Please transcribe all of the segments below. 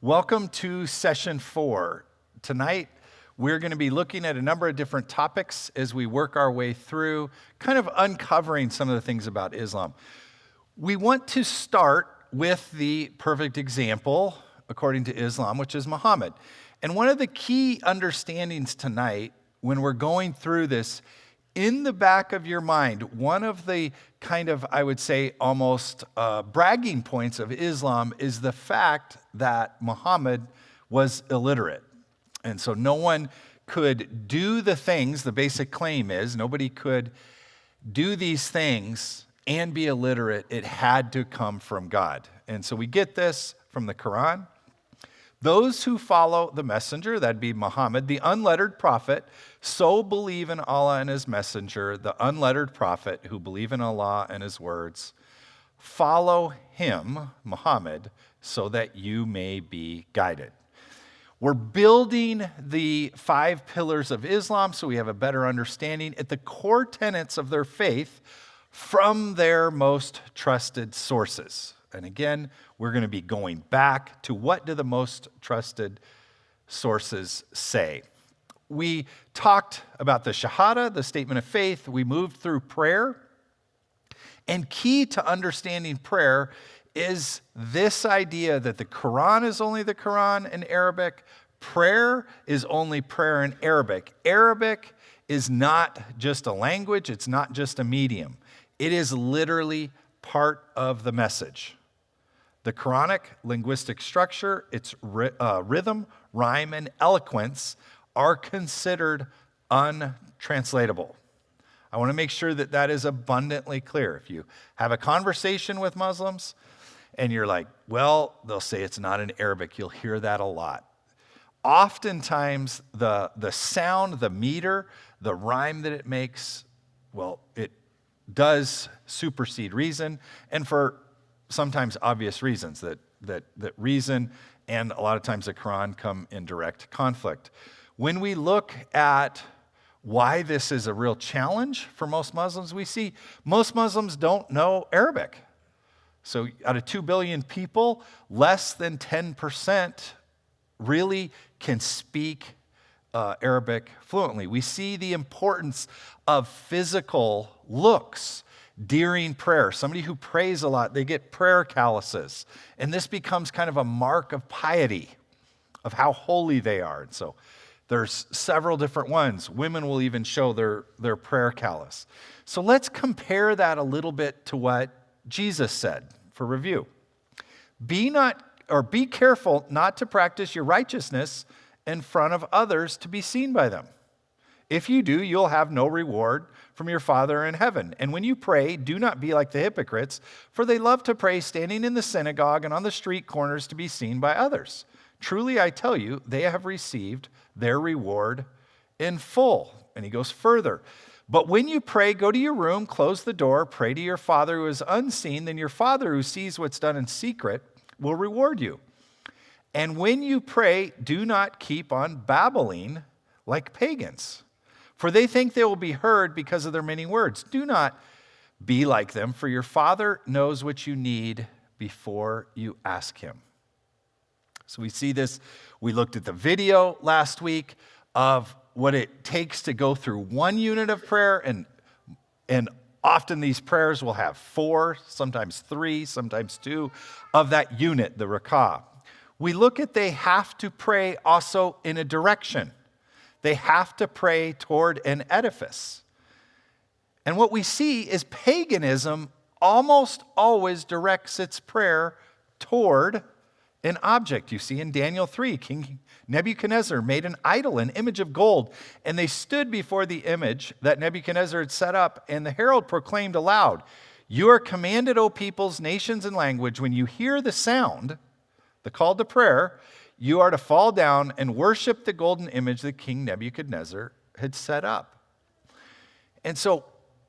Welcome to session 4. Tonight, we're going to be looking at a number of different topics as we work our way through, kind of uncovering some of the things about Islam. We want to start with the perfect example, according to Islam, which is Muhammad. And one of the key understandings tonight, when we're going through this, in the back of your mind, one of the kind of, I would say, almost bragging points of Islam is the fact that Muhammad was illiterate. And so no one could do the things, the basic claim is, nobody could do these things and be illiterate. It had to come from God. And so we get this from the Quran. Those who follow the messenger, that'd be Muhammad, the unlettered prophet, so believe in Allah and his messenger, the unlettered prophet who believe in Allah and his words, follow him, Muhammad, so that you may be guided. We're building the 5 pillars of Islam so we have a better understanding at the core tenets of their faith from their most trusted sources. And again, we're going to be going back to what do the most trusted sources say. We talked about the Shahada, the statement of faith. We moved through prayer. And key to understanding prayer is this idea that the Quran is only the Quran in Arabic. Prayer is only prayer in Arabic. Arabic is not just a language. It's not just a medium. It is literally part of the message. The Quranic linguistic structure, its rhythm, rhyme, and eloquence are considered untranslatable. I want to make sure that that is abundantly clear. If you have a conversation with Muslims and you're like, well, they'll say it's not in Arabic. You'll hear that a lot. Oftentimes, the sound, the meter, the rhyme that it makes, well, it does supersede reason, and for sometimes obvious reasons that reason and a lot of times the Quran come in direct conflict. When we look at why this is a real challenge for most Muslims, we see most Muslims don't know Arabic. So out of 2 billion people, less than 10% really can speak Arabic fluently. We see the importance of physical looks during prayer. Somebody who prays a lot, they get prayer calluses. And this becomes kind of a mark of piety, of how holy they are. And so there's several different ones. Women will even show their prayer callus. So let's compare that a little bit to what Jesus said for review. Be careful not to practice your righteousness in front of others to be seen by them. If you do, you'll have no reward from your Father in heaven. And when you pray, do not be like the hypocrites, for they love to pray standing in the synagogue and on the street corners to be seen by others. Truly, I tell you, they have received their reward in full. And he goes further. But when you pray, go to your room, close the door, pray to your Father who is unseen, then your Father who sees what's done in secret will reward you. And when you pray, do not keep on babbling like pagans, for they think they will be heard because of their many words. Do not be like them, for your Father knows what you need before you ask him. So we see this. We looked at the video last week of what it takes to go through one unit of prayer, and often these prayers will have 4, sometimes 3, sometimes 2 of that unit, the rak'ah. We look at they have to pray also in a direction. They have to pray toward an edifice. And what we see is paganism almost always directs its prayer toward an object. You see in Daniel 3, King Nebuchadnezzar made an idol, an image of gold, and they stood before the image that Nebuchadnezzar had set up, and the herald proclaimed aloud, "You are commanded, O peoples, nations, and language, when you hear the sound, the call to prayer, you are to fall down and worship the golden image that King Nebuchadnezzar had set up." And so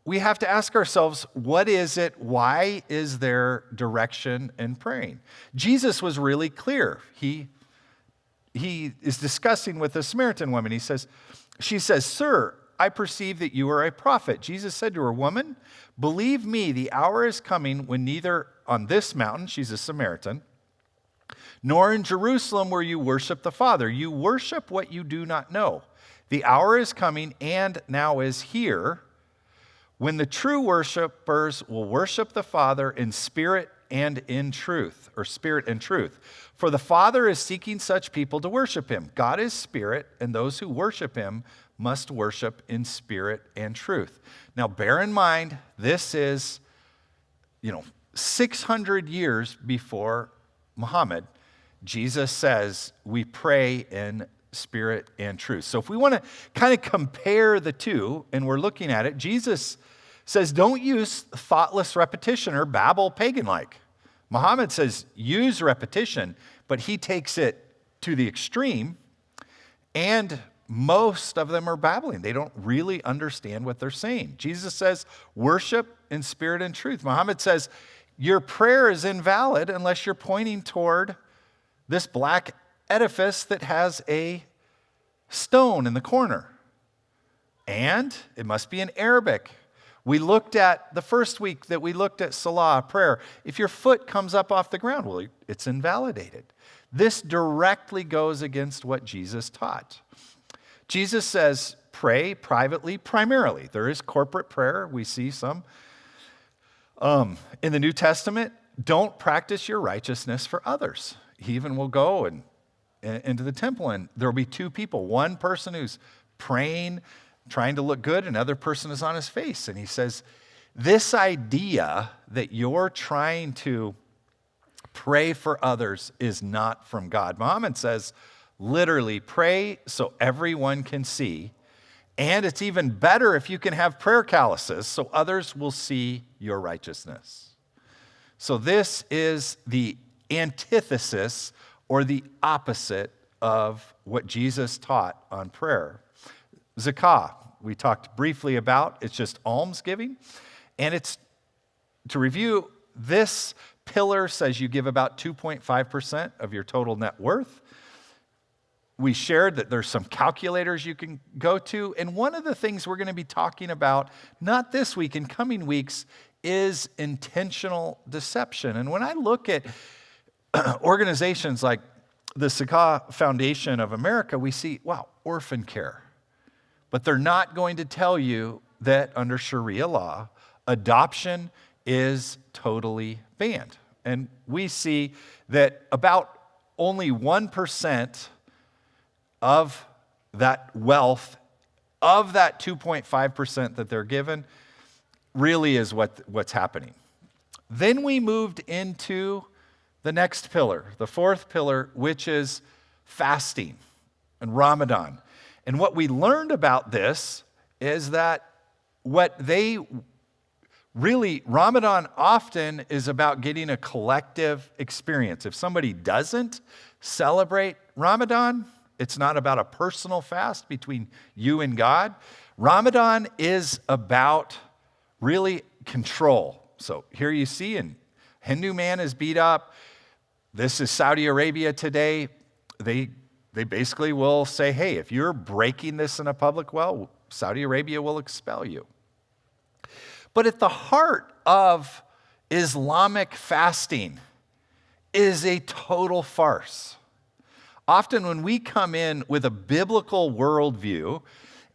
we have to ask ourselves, what is it? Why is there direction in praying? Jesus was really clear. He is discussing with a Samaritan woman. She says, "Sir, I perceive that you are a prophet." Jesus said to her, "Woman, believe me, the hour is coming when neither on this mountain," she's a Samaritan, nor in Jerusalem where you worship the Father. You worship what you do not know. The hour is coming and now is here when the true worshipers will worship the Father in spirit and in truth, or spirit and truth. For the Father is seeking such people to worship him. God is spirit, and those who worship him must worship in spirit and truth. Now, bear in mind, this is, 600 years before Muhammad. Jesus says we pray in spirit and truth. So if we want to kind of compare the two, and we're looking at it, Jesus says don't use thoughtless repetition or babble pagan-like. Muhammad says use repetition, but he takes it to the extreme, and most of them are babbling. They don't really understand what they're saying. Jesus says worship in spirit and truth. Muhammad says your prayer is invalid unless you're pointing toward this black edifice that has a stone in the corner. And it must be in Arabic. We looked at, the first week that we looked at Salah, prayer, if your foot comes up off the ground, well, it's invalidated. This directly goes against what Jesus taught. Jesus says pray privately, primarily. There is corporate prayer. We see some. In the New Testament, don't practice your righteousness for others. He even will go into the temple, and there will be two people. One person who's praying, trying to look good, another person is on his face. And he says, this idea that you're trying to pray for others is not from God. Muhammad says, literally, pray so everyone can see. And it's even better if you can have prayer calluses so others will see your righteousness. So this is the antithesis or the opposite of what Jesus taught on prayer. Zakah, we talked briefly about. It's just almsgiving. And it's, to review, this pillar says you give about 2.5% of your total net worth. We shared that there's some calculators you can go to. And one of the things we're going to be talking about, not this week, in coming weeks, is intentional deception. And when I look at organizations like the Zakah Foundation of America, we see, wow, orphan care. But they're not going to tell you that under Sharia law, adoption is totally banned. And we see that about only 1% of that wealth, of that 2.5% that they're given, really is what's happening. Then we moved into the next pillar, the fourth pillar, which is fasting and Ramadan. And what we learned about this is that Ramadan often is about getting a collective experience. If somebody doesn't celebrate Ramadan, it's not about a personal fast between you and God. Ramadan is about really control. So here you see, and Hindu man is beat up. This is Saudi Arabia today. They basically will say, hey, if you're breaking this in a public well, Saudi Arabia will expel you. But at the heart of Islamic fasting is a total farce. Often when we come in with a biblical worldview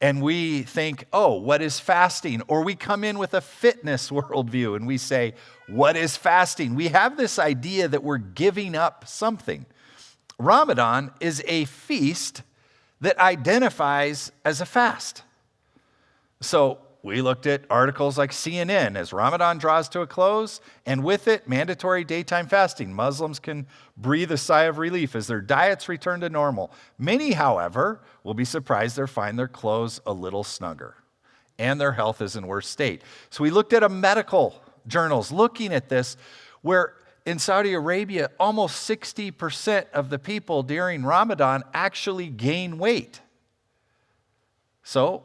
and we think, oh, what is fasting? Or we come in with a fitness worldview and we say, what is fasting? We have this idea that we're giving up something. Ramadan is a feast that identifies as a fast. So we looked at articles like CNN as Ramadan draws to a close, and with it, mandatory daytime fasting. Muslims can breathe a sigh of relief as their diets return to normal. Many, however, will be surprised to find their clothes a little snugger and their health is in worse state. So we looked at a medical journals looking at this, where in Saudi Arabia, almost 60% of the people during Ramadan actually gain weight. So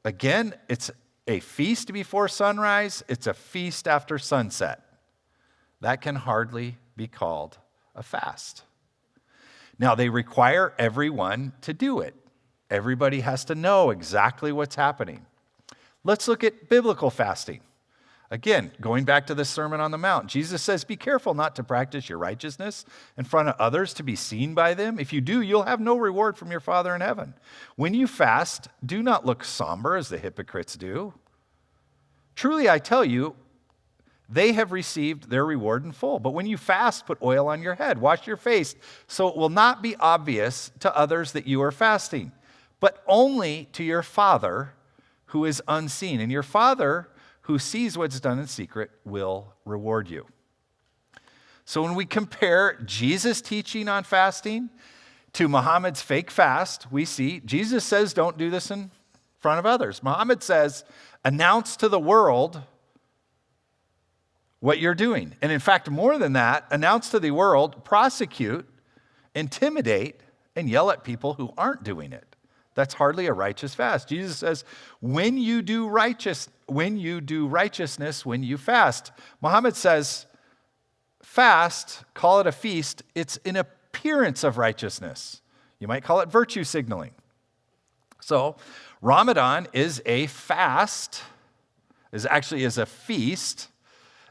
again, it's a feast before sunrise, it's a feast after sunset. That can hardly be called a fast. Now, they require everyone to do it. Everybody has to know exactly what's happening. Let's look at biblical fasting. Again, going back to the Sermon on the Mount, Jesus says, be careful not to practice your righteousness in front of others to be seen by them. If you do, you'll have no reward from your Father in heaven. When you fast, do not look somber as the hypocrites do. Truly, I tell you, they have received their reward in full. But when you fast, put oil on your head, wash your face, so it will not be obvious to others that you are fasting, but only to your Father who is unseen. And your Father who sees what's done in secret will reward you. So when we compare Jesus' teaching on fasting to Muhammad's fake fast, we see Jesus says don't do this in front of others. Muhammad says announce to the world what you're doing. And in fact, more than that, announce to the world, prosecute, intimidate, and yell at people who aren't doing it. That's hardly a righteous fast. Jesus says, when you do righteousness, when you fast. Muhammad says, fast, call it a feast. It's an appearance of righteousness. You might call it virtue signaling. So Ramadan is a fast, is a feast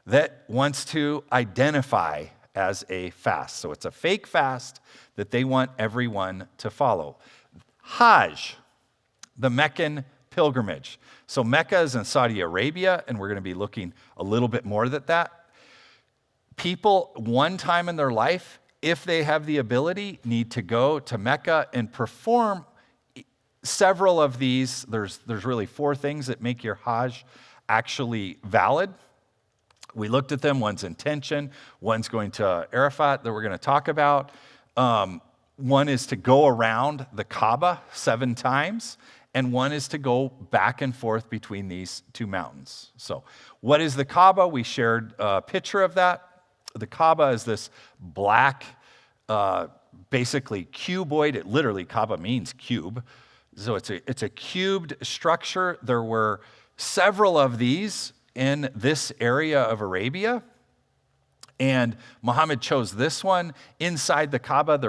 that wants to identify as a fast. So it's a fake fast that they want everyone to follow. Hajj, the Meccan pilgrimage. So Mecca is in Saudi Arabia, and we're going to be looking a little bit more at that. People, one time in their life, if they have the ability, need to go to Mecca and perform several of these. There's really 4 things that make your Hajj actually valid. We looked at them. One's intention. One's going to Arafat that we're going to talk about. One is to go around the Kaaba 7 times, and one is to go back and forth between these 2 mountains. So what is the Kaaba? We shared a picture of that. The Kaaba is this black, basically cuboid. It literally, Kaaba means cube. So it's a cubed structure. There were several of these in this area of Arabia. And Muhammad chose this one. Inside the Kaaba,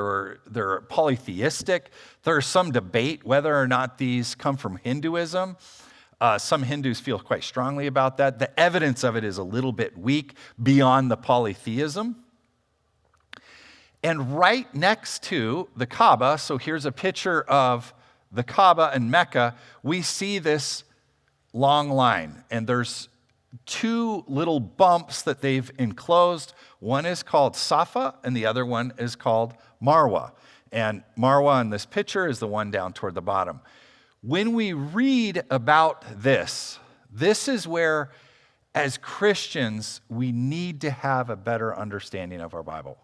they're polytheistic. There's some debate whether or not these come from Hinduism. Some Hindus feel quite strongly about that. The evidence of it is a little bit weak beyond the polytheism. And right next to the Kaaba, so here's a picture of the Kaaba in Mecca, we see this long line. And there's 2 little bumps that they've enclosed. One is called Safa, and the other one is called Marwa. And Marwa in this picture is the one down toward the bottom. When we read about this is where, as Christians, we need to have a better understanding of our Bible.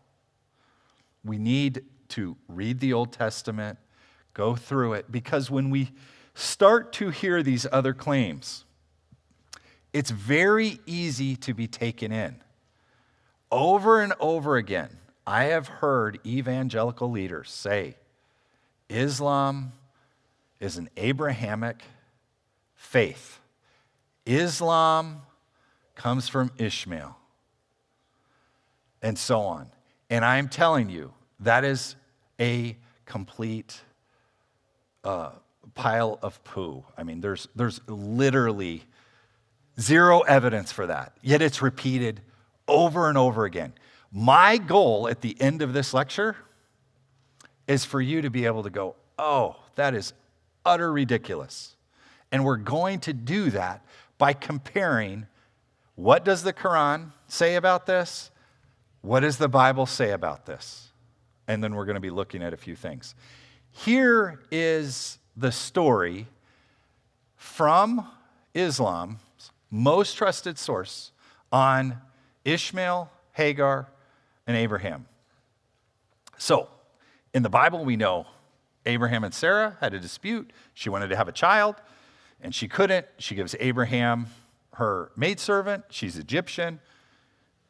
We need to read the Old Testament, go through it, because when we start to hear these other claims, it's very easy to be taken in. Over and over again, I have heard evangelical leaders say, Islam is an Abrahamic faith. Islam comes from Ishmael, and so on. And I'm telling you, that is a complete pile of poo. I mean, there's literally 0 evidence for that, yet it's repeated over and over again. My goal at the end of this lecture is for you to be able to go, oh, that is utter ridiculous. And we're going to do that by comparing what does the Quran say about this? What does the Bible say about this? And then we're going to be looking at a few things. Here is the story from Islam's most trusted source on Ishmael, Hagar, and Abraham. So, in the Bible, we know Abraham and Sarah had a dispute. She wanted to have a child, and she couldn't. She gives Abraham her maidservant. She's Egyptian.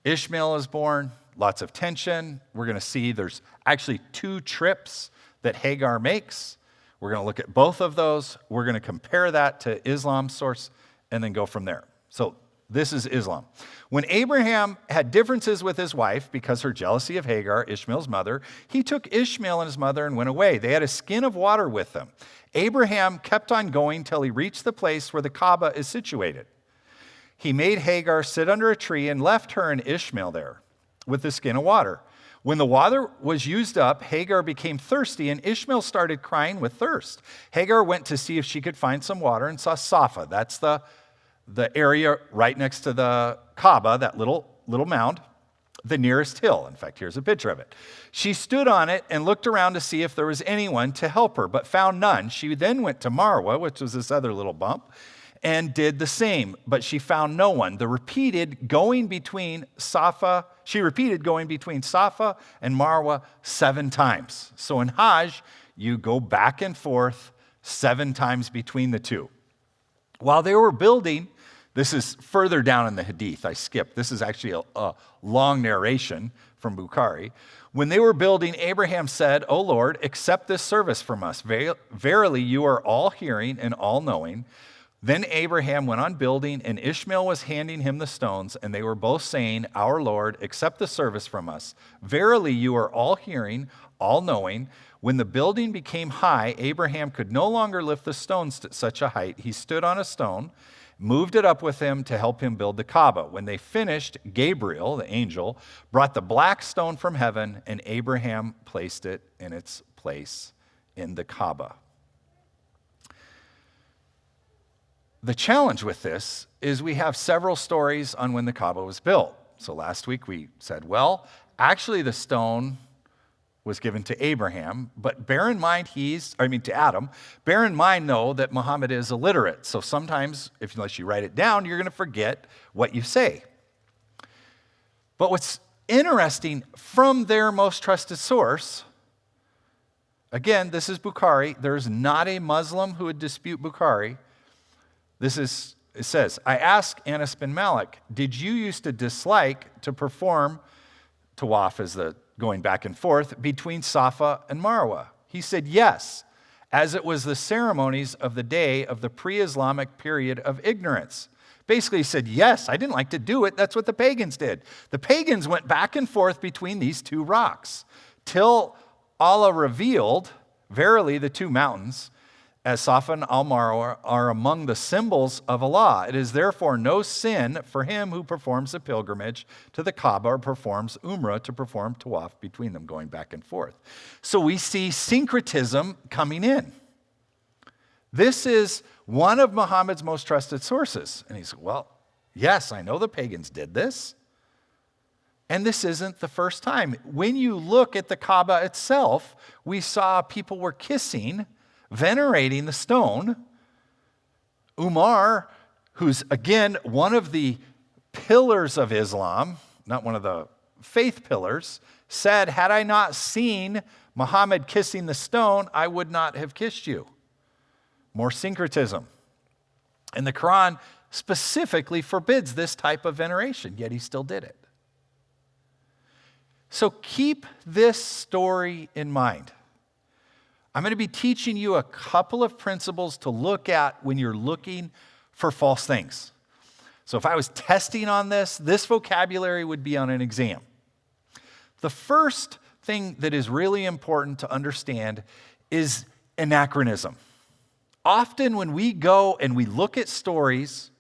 Ishmael is born. Lots of tension. We're going to see there's actually 2 trips that Hagar makes. We're going to look at both of those. We're going to compare that to Islam's source and then go from there. So this is Islam. When Abraham had differences with his wife because her jealousy of Hagar, Ishmael's mother, he took Ishmael and his mother and went away. They had a skin of water with them. Abraham kept on going till he reached the place where the Kaaba is situated. he made Hagar sit under a tree and left her and Ishmael there with the skin of water. When the water was used up, Hagar became thirsty, and Ishmael started crying with thirst. Hagar went to see if she could find some water and saw Safa. That's the area right next to the Kaaba, that little mound, the nearest hill. In fact, here's a picture of it. She stood on it and looked around to see if there was anyone to help her, but found none. She then went to Marwa, which was this other little bump, and did the same, but she found no one. She repeated going between Safa and Marwa 7 times. So in Hajj, you go back and forth 7 times between the two. While they were building, this is further down in the Hadith, I skipped. This is actually a long narration from Bukhari. When they were building, Abraham said, "O Lord, accept this service from us. Verily, you are all hearing and all knowing." Then Abraham went on building, and Ishmael was handing him the stones, and they were both saying, "Our Lord, accept the service from us. Verily, you are all hearing, all knowing." When the building became high, Abraham could no longer lift the stones to such a height. He stood on a stone, moved it up with him to help him build the Kaaba. When they finished, Gabriel, the angel, brought the black stone from heaven, and Abraham placed it in its place in the Kaaba. The challenge with this is we have several stories on when the Kaaba was built. So last week we said, well, actually the stone was given to Abraham, but bear in mind to Adam. Bear in mind, though, that Muhammad is illiterate. So sometimes, unless you write it down, you're going to forget what you say. But what's interesting, from their most trusted source, again, this is Bukhari. There's not a Muslim who would dispute Bukhari. It says, I asked Anas bin Malik, did you used to dislike to perform tawaf, as the going back and forth, between Safa and Marwa? He said, yes, as it was the ceremonies of the day of the pre-Islamic period of ignorance. Basically, he said, yes, I didn't like to do it. That's what the pagans did. The pagans went back and forth between these two rocks till Allah revealed, verily, the 2 mountains, as Safa and Al-Marwa are among the symbols of Allah. It is therefore no sin for him who performs a pilgrimage to the Kaaba or performs Umrah to perform tawaf between them, going back and forth. So we see syncretism coming in. This is one of Muhammad's most trusted sources. And he said, well, yes, I know the pagans did this. And this isn't the first time. When you look at the Kaaba itself, we saw people were kissing, venerating the stone. Umar, who's again one of the pillars of Islam, not one of the faith pillars, said, had I not seen Muhammad kissing the stone, I would not have kissed you. More syncretism. And the Quran specifically forbids this type of veneration, yet he still did it. So keep this story in mind. I'm going to be teaching you a couple of principles to look at when you're looking for false things. So if I was testing on this vocabulary would be on an exam. The first thing that is really important to understand is anachronism. Often when we go and we look at stories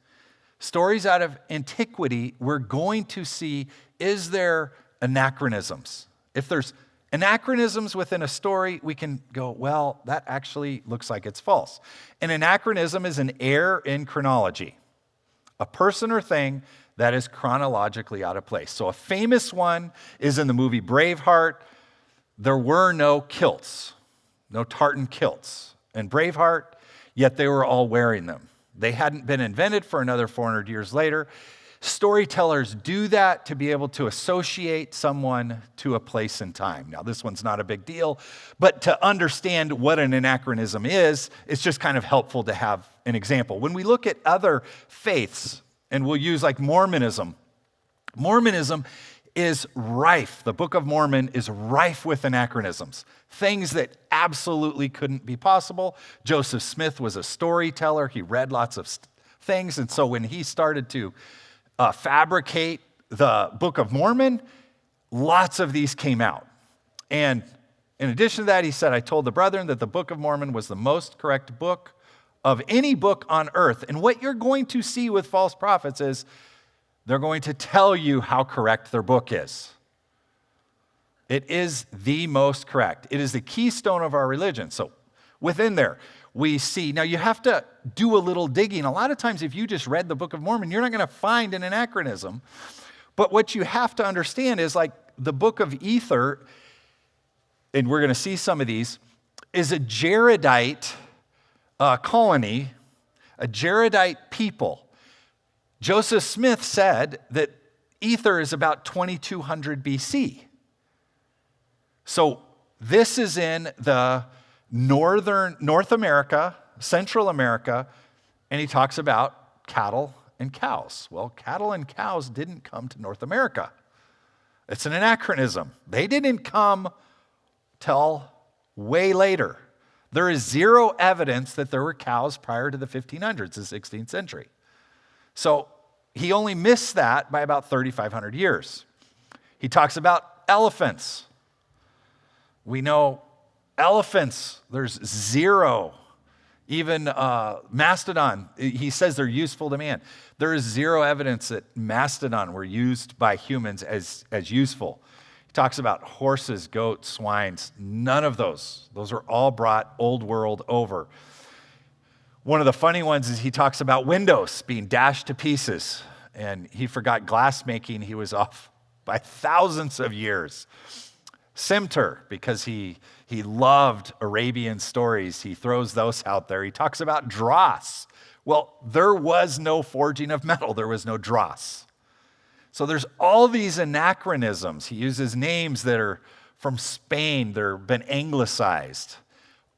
out of antiquity, we're going to see, is there anachronisms? If there's anachronisms within a story, we can go, well, that actually looks like it's false. An anachronism is an error in chronology, a person or thing that is chronologically out of place. So a famous one is in the movie Braveheart. There were no kilts, no tartan kilts in Braveheart, yet they were all wearing them. They hadn't been invented for another 400 years later. Storytellers do that to be able to associate someone to a place and time. Now, this one's not a big deal, but to understand what an anachronism is, it's just kind of helpful to have an example. When we look at other faiths, and we'll use like Mormonism, Mormonism is rife. The Book of Mormon is rife with anachronisms, things that absolutely couldn't be possible. Joseph Smith was a storyteller. He read lots of things, and so when he started to fabricate the Book of Mormon, lots of these came out. And in addition to that, he said, I told the brethren that the Book of Mormon was the most correct book of any book on earth. And what you're going to see with false prophets is they're going to tell you how correct their book is. It is the most correct. It is the keystone of our religion. So within there, we see, now you have to do a little digging. A lot of times if you just read the Book of Mormon, you're not going to find an anachronism. But what you have to understand is like the Book of Ether, and we're going to see some of these, is a Jaredite colony, a Jaredite people. Joseph Smith said that Ether is about 2200 BC. So this is in the North America, Central America, and he talks about cattle and cows. Well, cattle and cows didn't come to North America. It's an anachronism. They didn't come till way later. There is zero evidence that there were cows prior to the 1500s, the 16th century. So he only missed that by about 3,500 years. He talks about elephants. We know elephants, there's zero. Even mastodon, he says they're useful to man. There is zero evidence that mastodon were used by humans as useful. He talks about horses, goats, swines, none of those. Those are all brought old world over. One of the funny ones is he talks about windows being dashed to pieces, and he forgot glass making. He was off by thousands of years. Cimeter, because he loved Arabian stories, he throws those out there. He talks about dross. Well, there was no forging of metal. There was no dross. So there's all these anachronisms. He uses names that are from Spain. They've been anglicized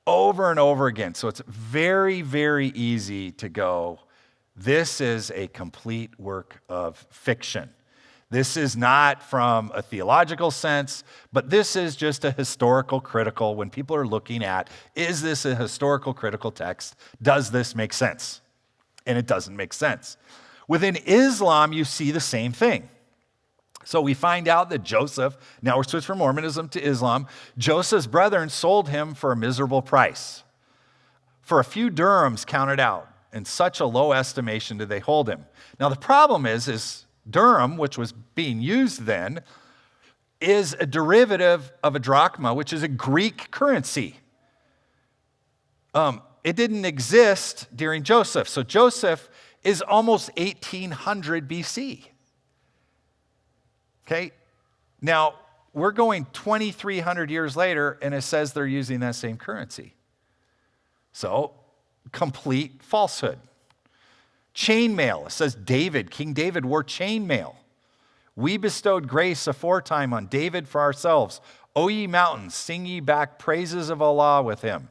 over and over again. So it's very, very easy to go, this is a complete work of fiction. This is not from a theological sense, but this is just a historical critical. When people are looking at, is this a historical critical text? Does this make sense? And it doesn't make sense. Within Islam, you see the same thing. So we find out that Joseph, now we're switched from Mormonism to Islam, Joseph's brethren sold him for a miserable price. For a few dirhams counted out, in such a low estimation did they hold him. Now the problem is dirham, which was being used then, is a derivative of a drachma, which is a Greek currency. It didn't exist during Joseph. So Joseph is almost 1800 BC. Okay? Now, we're going 2,300 years later, and it says they're using that same currency. So, complete falsehood. Chainmail. It says King David wore chainmail. We bestowed grace aforetime on David for ourselves. O ye mountains, sing ye back praises of Allah with him.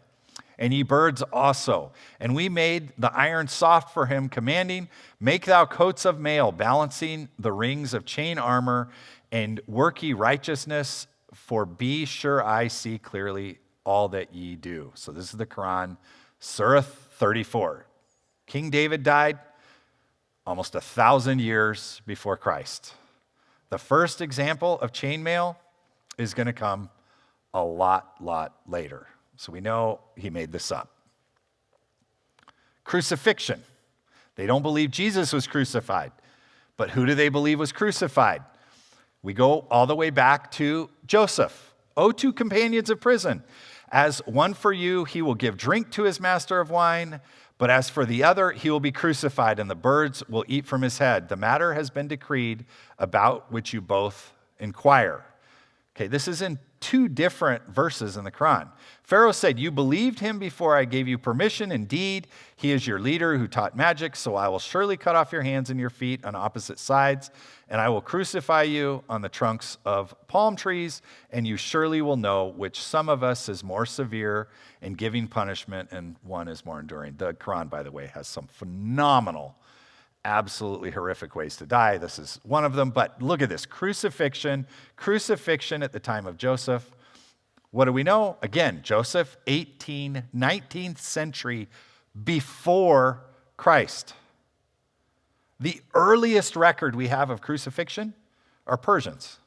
And ye birds also. And we made the iron soft for him, commanding, make thou coats of mail, balancing the rings of chain armor, and work ye righteousness, for be sure I see clearly all that ye do. So this is the Quran, Surah 34. King David died almost 1,000 years before Christ. The first example of chainmail is going to come a lot later. So we know he made this up. Crucifixion. They don't believe Jesus was crucified. But who do they believe was crucified? We go all the way back to Joseph. O two companions of prison, as one for you, he will give drink to his master of wine, but as for the other, he will be crucified, and the birds will eat from his head. The matter has been decreed about which you both inquire. Okay, this is in two different verses in the Quran. Pharaoh said, you believed him before I gave you permission. Indeed, he is your leader who taught magic, so I will surely cut off your hands and your feet on opposite sides, and I will crucify you on the trunks of palm trees, and you surely will know which some of us is more severe in giving punishment and one is more enduring. The Quran, by the way, has some phenomenal, absolutely horrific ways to die. This is one of them, but look at this. Crucifixion at the time of Joseph. What do we know? Again, Joseph, 19th century before Christ. The earliest record we have of crucifixion are Persians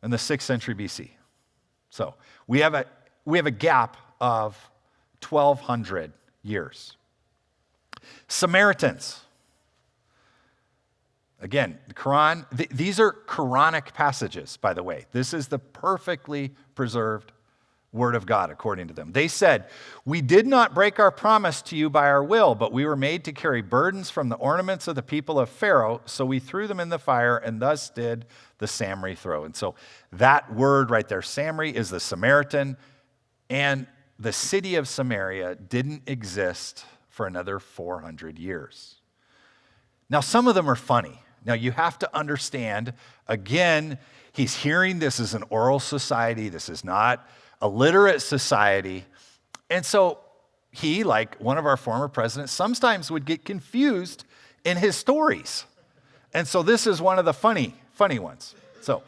in the 6th century BC. So we have a gap of 1,200 years. Samaritans. Again, the Quran, these are Quranic passages, by the way. This is the perfectly preserved word of God, according to them. They said, "We did not break our promise to you by our will, but we were made to carry burdens from the ornaments of the people of Pharaoh, so we threw them in the fire, and thus did the Samri throw." And so that word right there, Samri, is the Samaritan, and the city of Samaria didn't exist for another 400 years. Now, some of them are funny. Now, you have to understand, again, he's hearing this is an oral society. This is not a literate society. And so he, like one of our former presidents, sometimes would get confused in his stories. And so this is one of the funny ones. So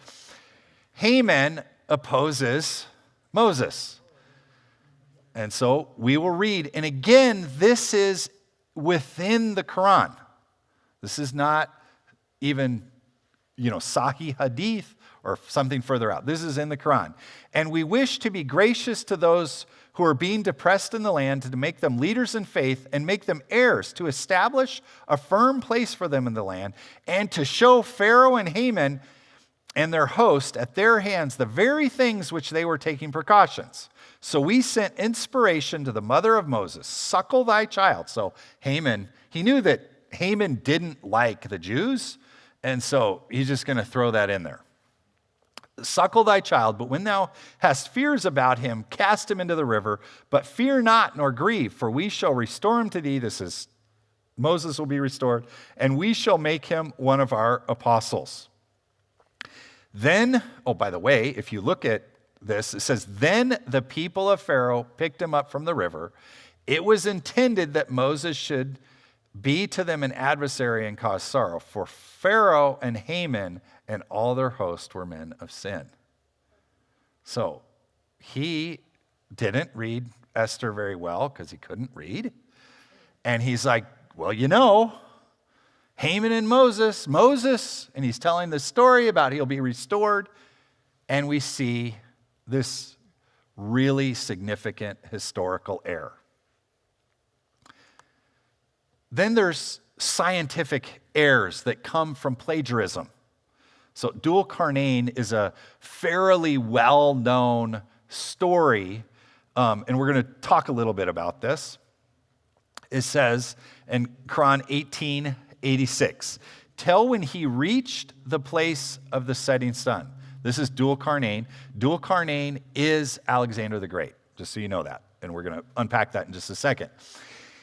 Haman opposes Moses. And so we will read, and again, this is within the Quran. This is not even, Sahih Hadith or something further out. This is in the Quran. "And we wish to be gracious to those who are being depressed in the land, to make them leaders in faith and make them heirs, to establish a firm place for them in the land, and to show Pharaoh and Haman and their host at their hands the very things which they were taking precautions. So we sent inspiration to the mother of Moses, suckle thy child." So Haman, he knew that Haman didn't like the Jews, and so he's just going to throw that in there. "Suckle thy child, but when thou hast fears about him, cast him into the river, but fear not nor grieve, for we shall restore him to thee." This is, Moses will be restored, "and we shall make him one of our apostles." Then, by the way, if you look at this, it says, "Then the people of Pharaoh picked him up from the river. It was intended that Moses should be to them an adversary and cause sorrow, for Pharaoh and Haman and all their host were men of sin." So he didn't read Esther very well because he couldn't read. And he's like, well, Haman and Moses, and he's telling the story about he'll be restored. And we see this really significant historical error. Then there's scientific errors that come from plagiarism. So Dul Qarnayn is a fairly well-known story, and we're going to talk a little bit about this. It says in Quran 18:86, "Till when he reached the place of the setting sun." This is Dul Qarnayn. Dul Qarnayn is Alexander the Great, just so you know that, and we're going to unpack that in just a second.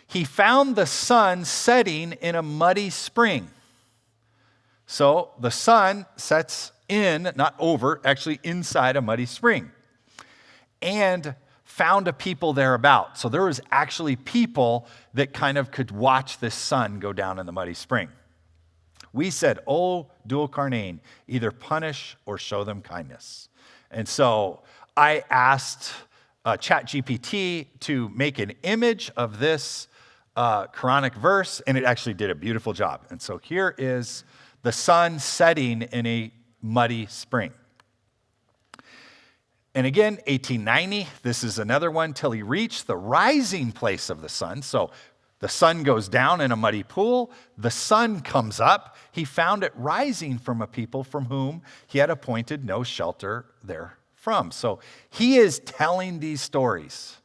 "He found the sun setting in a muddy spring." So the sun sets in, not over, actually inside a muddy spring. "And found a people thereabout." So there was actually people that kind of could watch this sun go down in the muddy spring. "We said, O Dul Qarnayn, either punish or show them kindness." And so I asked ChatGPT to make an image of this Quranic verse, and it actually did a beautiful job. And so here is the sun setting in a muddy spring. And again, 1890, this is another one, "Till he reached the rising place of the sun." So the sun goes down in a muddy pool, the sun comes up. "He found it rising from a people from whom he had appointed no shelter therefrom." So he is telling these stories.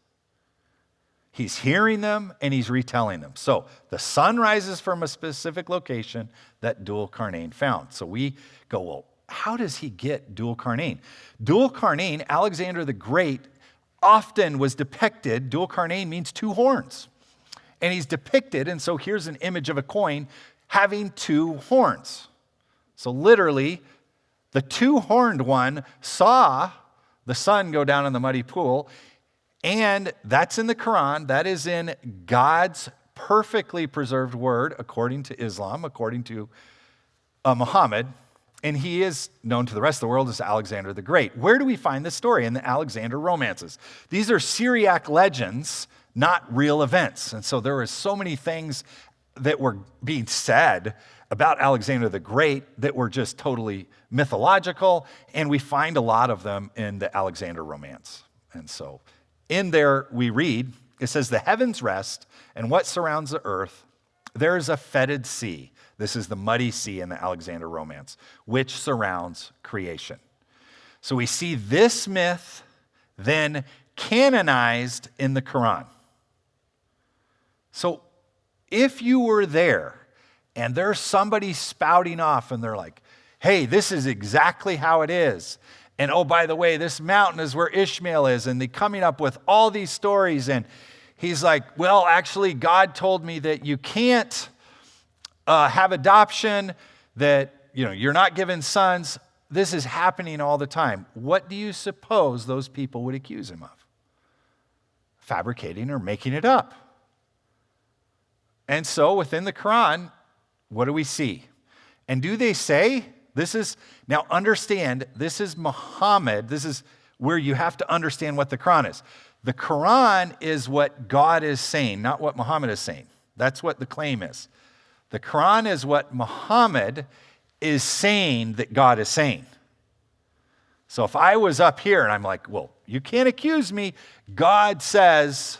He's hearing them and he's retelling them. So the sun rises from a specific location that Dul Qarnayn found. So we go, well, how does he get Dul Qarnayn? Dul Qarnayn, Alexander the Great, often was depicted, Dul Qarnayn means two horns. And he's depicted, and so here's an image of a coin having two horns. So literally, the two-horned one saw the sun go down in the muddy pool. And that's in the Quran. That is in God's perfectly preserved word, according to Islam, according to Muhammad. And he is known to the rest of the world as Alexander the Great. Where do we find this story? In the Alexander romances. These are Syriac legends, not real events. And so there were so many things that were being said about Alexander the Great that were just totally mythological. And we find a lot of them in the Alexander romance. And so in there, we read, It says, the heavens rest, and what surrounds the earth, there is a fetid sea. This is the muddy sea in the Alexander Romance, which surrounds creation. So we see this myth then canonized in the Quran. So if you were there and there's somebody spouting off and they're like, hey, this is exactly how it is. And oh, by the way, this mountain is where Ishmael is. And they're coming up with all these stories. And he's like, well, actually, God told me that you can't have adoption, that you're not given sons. This is happening all the time. What do you suppose those people would accuse him of? Fabricating or making it up. And so within the Quran, what do we see? And do they say, now understand, this is Muhammad. This is where you have to understand what the Quran is. The Quran is what God is saying, not what Muhammad is saying. That's what the claim is. The Quran is what Muhammad is saying that God is saying. So if I was up here and I'm like, well, you can't accuse me, God says,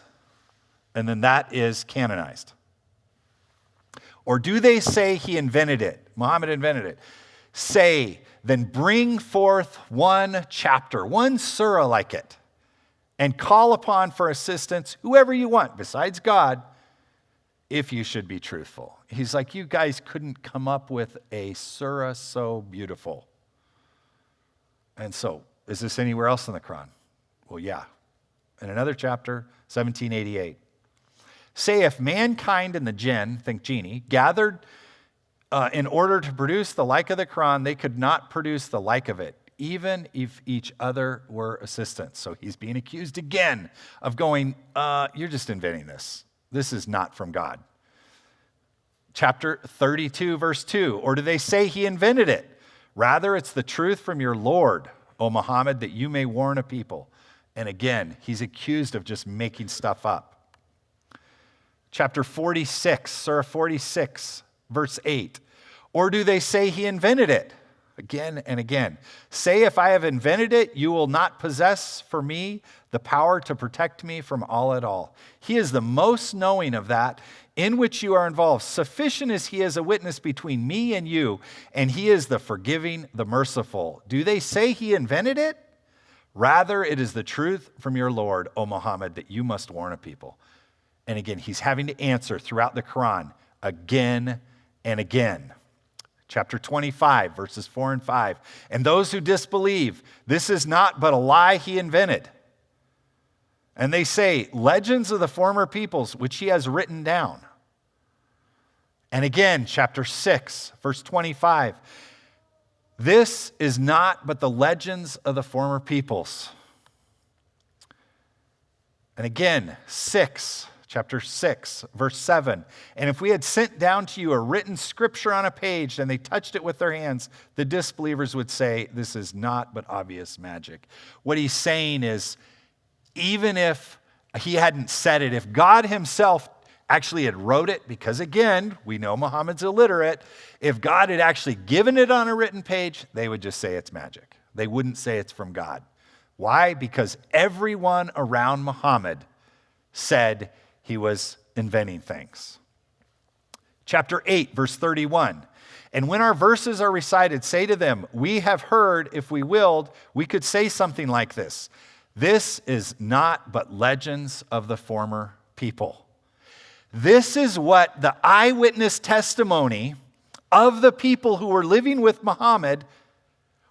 and then that is canonized. Or do they say he invented it? Muhammad invented it. Say, then bring forth one chapter, one surah like it, and call upon for assistance whoever you want besides God, if you should be truthful. He's like, you guys couldn't come up with a surah so beautiful. And so, is this anywhere else in the Quran? Well, yeah. In another chapter, 1788. Say, if mankind and the jinn, think genie, gathered in order to produce the like of the Quran, they could not produce the like of it, even if each other were assistants. So he's being accused again of going, you're just inventing this. This is not from God. Chapter 32, verse 2. Or do they say he invented it? Rather, it's the truth from your Lord, O Muhammad, that you may warn a people. And again, he's accused of just making stuff up. Chapter 46, Surah 46, verse 8. Or do they say he invented it? Again and again. Say, if I have invented it, you will not possess for me the power to protect me from all at all. He is the most knowing of that in which you are involved. Sufficient is he as a witness between me and you, and he is the forgiving, the merciful. Do they say he invented it? Rather, it is the truth from your Lord, O Muhammad, that you must warn a people. And again, he's having to answer throughout the Quran again and again. Chapter 25, verses 4 and 5. And those who disbelieve, this is not but a lie he invented. And they say, legends of the former peoples, which he has written down. And again, chapter 6, verse 25. This is not but the legends of the former peoples. And again, chapter 6, verse 7. And if we had sent down to you a written scripture on a page and they touched it with their hands, the disbelievers would say, this is not but obvious magic. What he's saying is, even if he hadn't said it, if God himself actually had wrote it, because again, we know Muhammad's illiterate, if God had actually given it on a written page, they would just say it's magic. They wouldn't say it's from God. Why? Because everyone around Muhammad said he was inventing things. Chapter 8, verse 31. And when our verses are recited, say to them, we have heard, if we willed, we could say something like this. This is not but legends of the former people. This is what the eyewitness testimony of the people who were living with Muhammad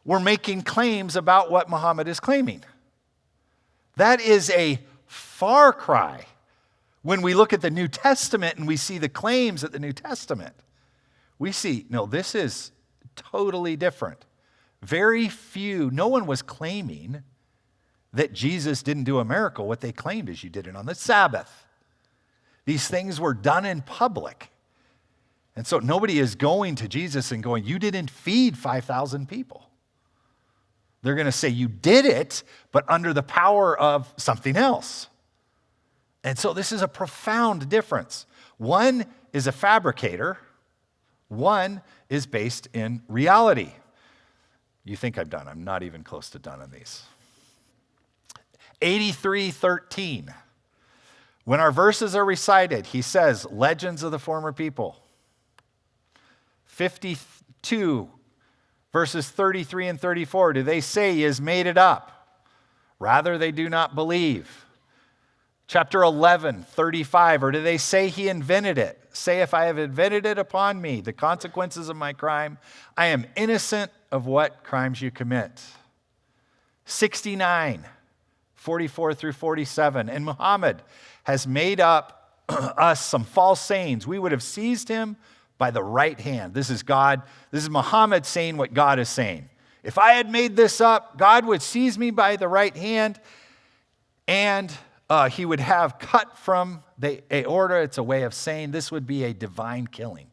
were making claims about what Muhammad is claiming. That is a far cry when we look at the New Testament and we see the claims at the New Testament. We see, no, this is totally different. Very few, no one was claiming that Jesus didn't do a miracle. What they claimed is you did it on the Sabbath. These things were done in public. And so nobody is going to Jesus and going, you didn't feed 5,000 people. They're going to say you did it, but under the power of something else. And so this is a profound difference. One is a fabricator. One is based in reality. You think I'm done. I'm not even close to done on these. 83:13. When our verses are recited, he says, legends of the former people. 52, verses 33 and 34, do they say he has made it up? Rather, they do not believe. Chapter 11, 35, or do they say he invented it? Say, if I have invented it upon me, the consequences of my crime, I am innocent of what crimes you commit. 69, 44 through 47, and Muhammad has made up us some false sayings. We would have seized him by the right hand. This is God. This is Muhammad saying what God is saying. If I had made this up, God would seize me by the right hand, and he would have cut from the aorta. It's a way of saying this would be a divine killing.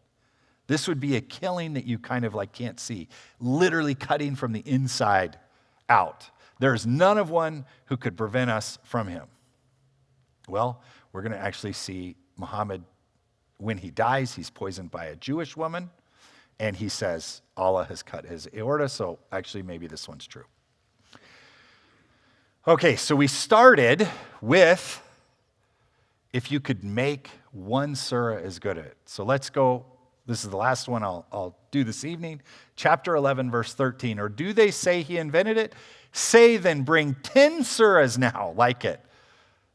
This would be a killing that you kind of like can't see, literally cutting from the inside out. There's none of one who could prevent us from him. Well, we're going to actually see Muhammad, when he dies, he's poisoned by a Jewish woman, and he says Allah has cut his aorta, so actually maybe this one's true. Okay, so we started with if you could make one surah as good at it. So let's go. This is the last one I'll do this evening. Chapter 11, verse 13. Or do they say he invented it? Say then, bring 10 surahs now like it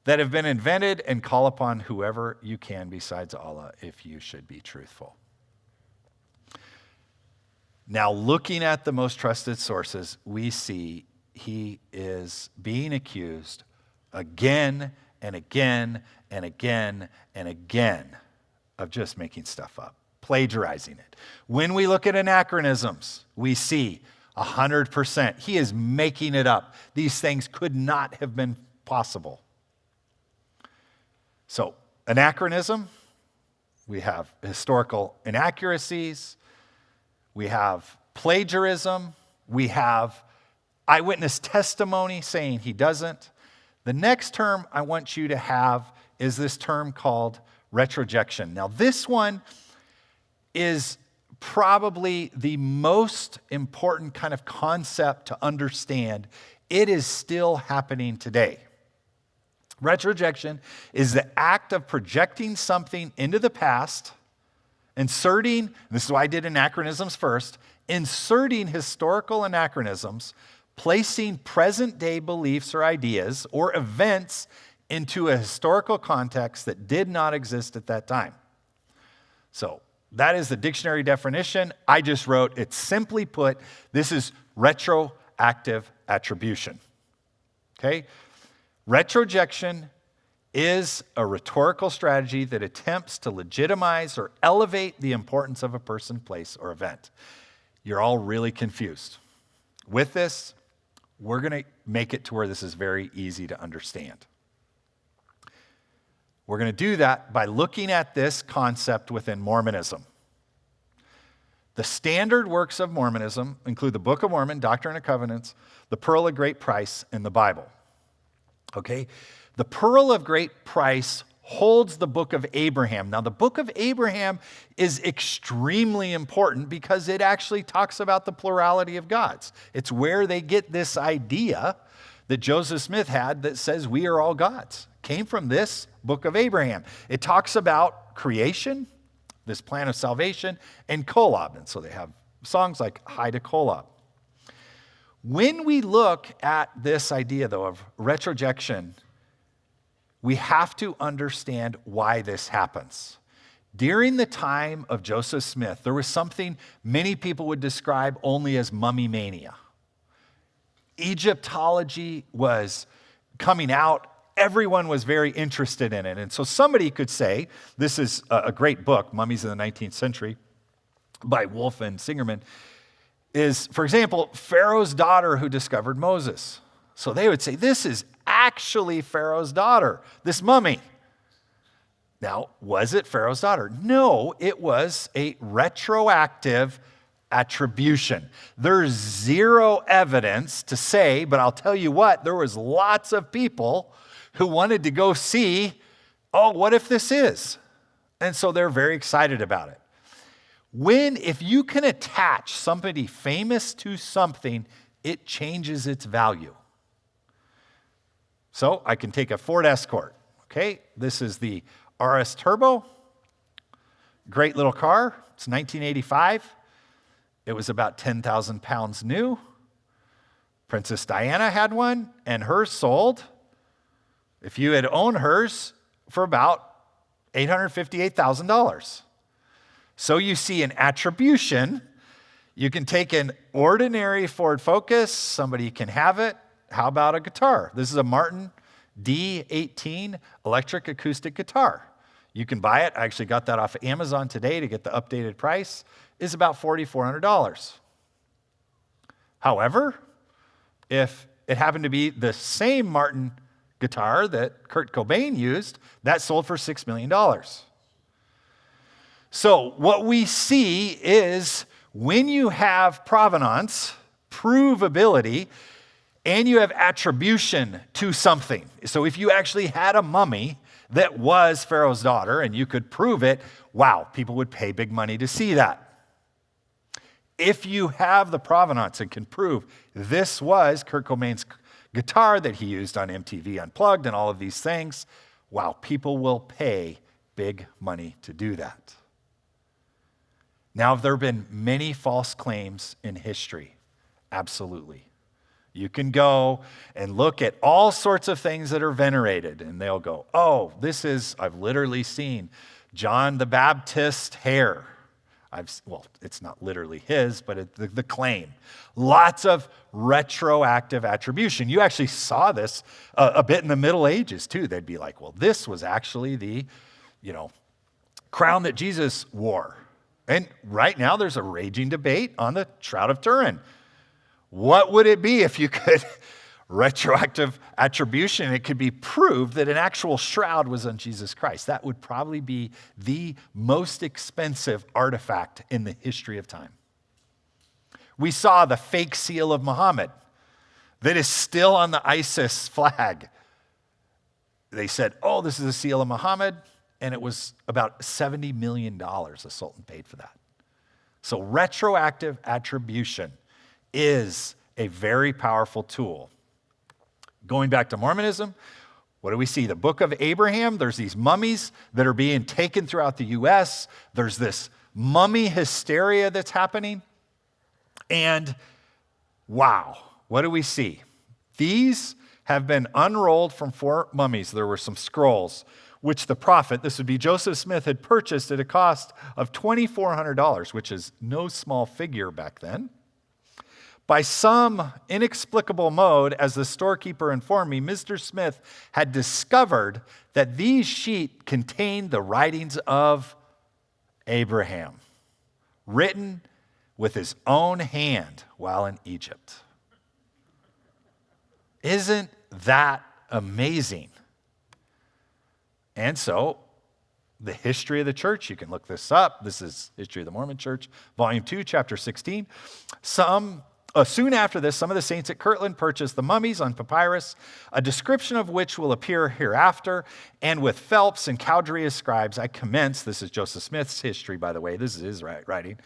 that have been invented, and call upon whoever you can besides Allah if you should be truthful. Now, looking at the most trusted sources, we see he is being accused again and again and again and again of just making stuff up, plagiarizing it. When we look at anachronisms, we see 100%. He is making it up. These things could not have been possible. So, anachronism, we have historical inaccuracies, we have plagiarism, we have eyewitness testimony saying he doesn't. The next term I want you to have is this term called retrojection. Now, this one is probably the most important kind of concept to understand. It is still happening today. Retrojection is the act of projecting something into the past, inserting, this is why I did anachronisms first, inserting historical anachronisms, placing present-day beliefs or ideas or events into a historical context that did not exist at that time. So that is the dictionary definition. I just wrote, it's simply put, this is retroactive attribution. Okay? Retrojection is a rhetorical strategy that attempts to legitimize or elevate the importance of a person, place, or event. You're all really confused. With this, we're going to make it to where this is very easy to understand. We're going to do that by looking at this concept within Mormonism. The standard works of Mormonism include the Book of Mormon, Doctrine and Covenants, the Pearl of Great Price, and the Bible. Okay? The Pearl of Great Price holds the Book of Abraham. Now, the Book of Abraham is extremely important because it actually talks about the plurality of gods. It's where they get this idea that Joseph Smith had that says we are all gods. Came from this Book of Abraham. It talks about creation, this plan of salvation, and Kolob. And so they have songs like High to Kolob. When we look at this idea, though, of retrojection, we have to understand why this happens. During the time of Joseph Smith, there was something many people would describe only as mummy mania. Egyptology was coming out. Everyone was very interested in it. And so somebody could say, this is a great book, Mummies in the 19th Century, by Wolfe and Singerman, is, for example, Pharaoh's daughter who discovered Moses. So they would say, this is actually Pharaoh's daughter, this mummy. Now, was it Pharaoh's daughter? No, it was a retroactive attribution. There's zero evidence to say, but I'll tell you what, there was lots of people who wanted to go see, oh, what if this is? And so they're very excited about it. If you can attach somebody famous to something, it changes its value. So I can take a Ford Escort, Okay, this is the RS Turbo. Great little car. It's 1985. It was about 10,000 pounds new. Princess Diana had one, and hers sold, if you had owned hers, for about $858,000. So you see an attribution. You can take an ordinary Ford Focus, somebody can have it. How about a guitar? This is a Martin D18 electric acoustic guitar. You can buy it. I actually got that off of Amazon today to get the updated price. Is about $4,400. However, if it happened to be the same Martin guitar that Kurt Cobain used, that sold for $6 million. So what we see is when you have provenance, provability, and you have attribution to something. So if you actually had a mummy that was Pharaoh's daughter and you could prove it, wow, people would pay big money to see that. If you have the provenance and can prove this was Kurt Cobain's guitar that he used on MTV Unplugged and all of these things, wow, people will pay big money to do that. Now, have there been many false claims in history? Absolutely. You can go and look at all sorts of things that are venerated, and they'll go, oh, I've literally seen John the Baptist's hair. It's not literally his, but the claim. Lots of retroactive attribution. You actually saw this a bit in the Middle Ages, too. They'd be like, well, this was actually the, crown that Jesus wore. And right now there's a raging debate on the Shroud of Turin. What would it be if you could retroactive attribution? It could be proved that an actual shroud was on Jesus Christ. That would probably be the most expensive artifact in the history of time. We saw the fake seal of Muhammad that is still on the ISIS flag. They said, oh, this is a seal of Muhammad, and it was about $70 million the Sultan paid for that. So retroactive attribution is a very powerful tool. Going back to Mormonism, what do we see? The book of Abraham, there's these mummies that are being taken throughout the U.S. There's this mummy hysteria that's happening. And wow, what do we see? These have been unrolled from 4 mummies. There were some scrolls, which the prophet, this would be Joseph Smith, had purchased at a cost of $2,400, which is no small figure back then. By some inexplicable mode, as the storekeeper informed me, Mr. Smith had discovered that these sheets contained the writings of Abraham, written with his own hand while in Egypt. Isn't that amazing? And so, the history of the church, you can look this up. This is History of the Mormon Church, Volume 2, Chapter 16. Soon after this, some of the saints at Kirtland purchased the mummies on papyrus, a description of which will appear hereafter, and with Phelps and Cowdery as scribes, I commenced, this is Joseph Smith's history, by the way, this is his writing,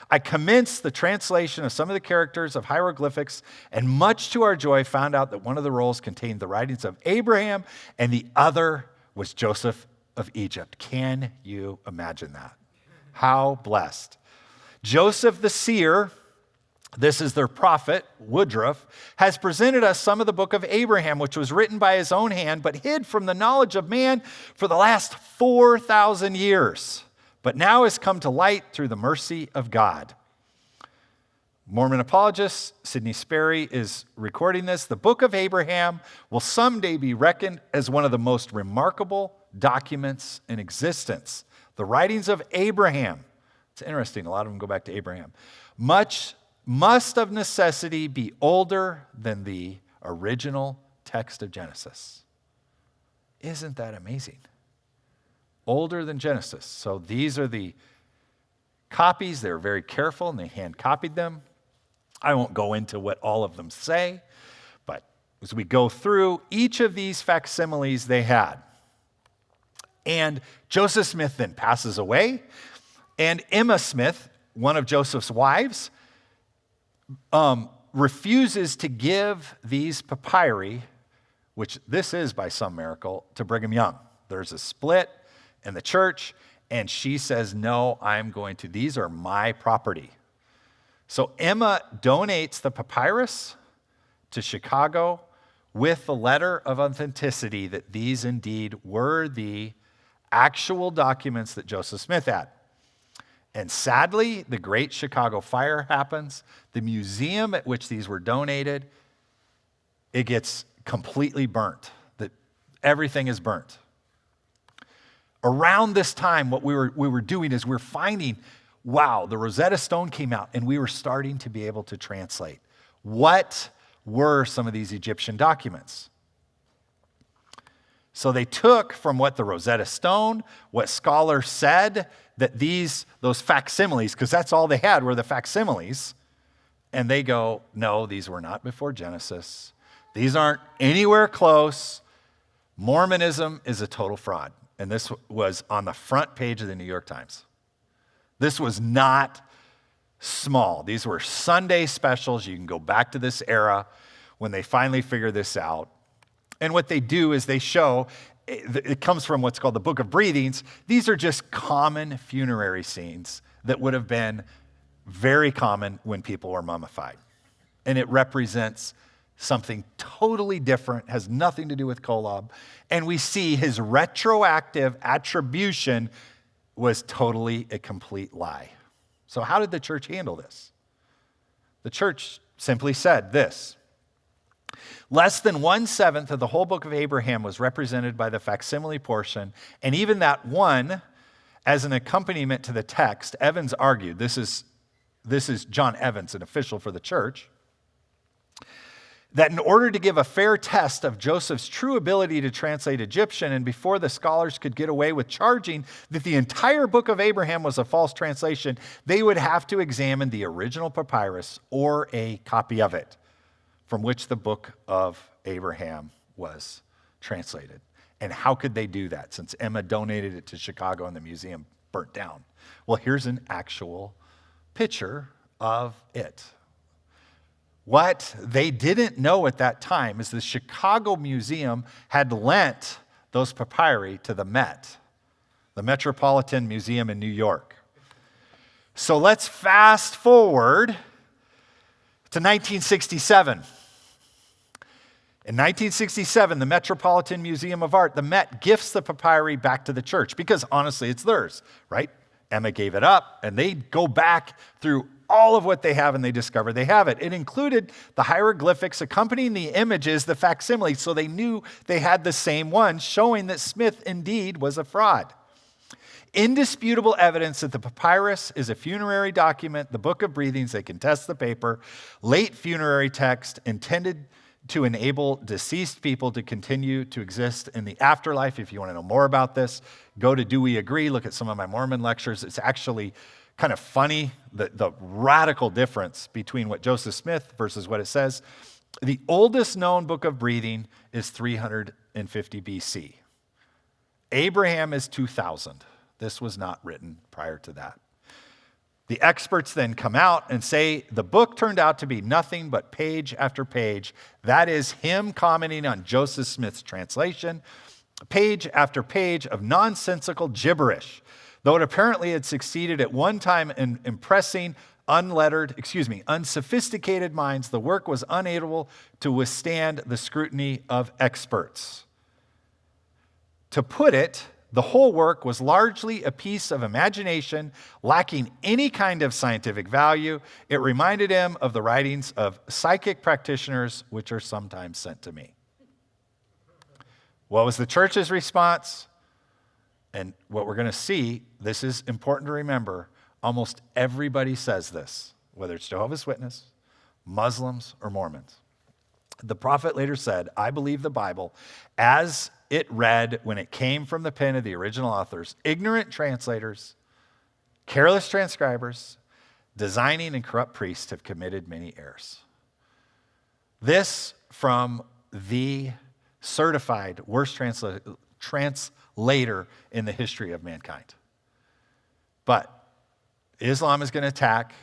I commenced the translation of some of the characters of hieroglyphics, and much to our joy found out that one of the rolls contained the writings of Abraham, and the other was Joseph of Egypt. Can you imagine that? How blessed. Joseph the seer, this is their prophet, Woodruff, has presented us some of the book of Abraham, which was written by his own hand, but hid from the knowledge of man for the last 4,000 years, but now has come to light through the mercy of God. Mormon apologist Sidney Sperry is recording this. The book of Abraham will someday be reckoned as one of the most remarkable documents in existence. The writings of Abraham, it's interesting, a lot of them go back to Abraham, must of necessity be older than the original text of Genesis. Isn't that amazing? Older than Genesis. So these are the copies. They were very careful and they hand copied them. I won't go into what all of them say, but as we go through each of these facsimiles they had. And Joseph Smith then passes away, and Emma Smith, one of Joseph's wives, refuses to give these papyri, which this is by some miracle, to Brigham Young. There's a split in the church, and she says, no, these are my property. So Emma donates the papyrus to Chicago with the letter of authenticity that these indeed were the actual documents that Joseph Smith had. And sadly, the Great Chicago Fire happens. The museum at which these were donated, it gets completely burnt. Everything is burnt. Around this time, what we were doing is we're finding, wow, the Rosetta Stone came out, and we were starting to be able to translate. What were some of these Egyptian documents? So they took from what the Rosetta Stone, what scholars said, that those facsimiles, because that's all they had were the facsimiles, and they go, no, these were not before Genesis. These aren't anywhere close. Mormonism is a total fraud. And this was on the front page of the New York Times. This was not small. These were Sunday specials. You can go back to this era when they finally figure this out. And what they do is they show, it comes from what's called the Book of Breathings. These are just common funerary scenes that would have been very common when people were mummified. And it represents something totally different, has nothing to do with Kolob. And we see his retroactive attribution was totally a complete lie. So how did the church handle this? The church simply said this: less than 1/7 of the whole book of Abraham was represented by the facsimile portion, and even that one, as an accompaniment to the text, Evans argued, this is John Evans, an official for the church, that in order to give a fair test of Joseph's true ability to translate Egyptian, and before the scholars could get away with charging that the entire book of Abraham was a false translation, they would have to examine the original papyrus or a copy of it from which the book of Abraham was translated. And how could they do that since Emma donated it to Chicago and the museum burnt down? Well, here's an actual picture of it. What they didn't know at that time is the Chicago Museum had lent those papyri to the Met, the Metropolitan Museum in New York. So let's fast forward to 1967. In 1967, the Metropolitan Museum of Art, the Met, gifts the papyri back to the church because honestly, it's theirs, right? Emma gave it up, and they go back through all of what they have, and they discover they have it. It included the hieroglyphics accompanying the images, the facsimile, so they knew they had the same one, showing that Smith indeed was a fraud. Indisputable evidence that the papyrus is a funerary document, the Book of Breathings, they can test the paper, late funerary text intended to enable deceased people to continue to exist in the afterlife. If you want to know more about this, go to Do We Agree? Look at some of my Mormon lectures. It's actually kind of funny, the radical difference between what Joseph Smith versus what it says. The oldest known book of breathing is 350 BC. Abraham is 2000. This was not written prior to that. The experts then come out and say the book turned out to be nothing but page after page. That is him commenting on Joseph Smith's translation, page after page of nonsensical gibberish. Though it apparently had succeeded at one time in impressing unsophisticated minds, the work was unable to withstand the scrutiny of experts. To put it, the whole work was largely a piece of imagination, lacking any kind of scientific value. It reminded him of the writings of psychic practitioners, which are sometimes sent to me. What was the church's response? And what we're going to see, this is important to remember, almost everybody says this, whether it's Jehovah's Witnesses, Muslims, or Mormons. The prophet later said, I believe the Bible as it read when it came from the pen of the original authors. Ignorant translators, careless transcribers, designing and corrupt priests have committed many errors. This from the certified worst translator in the history of mankind. But Islam is going to attack,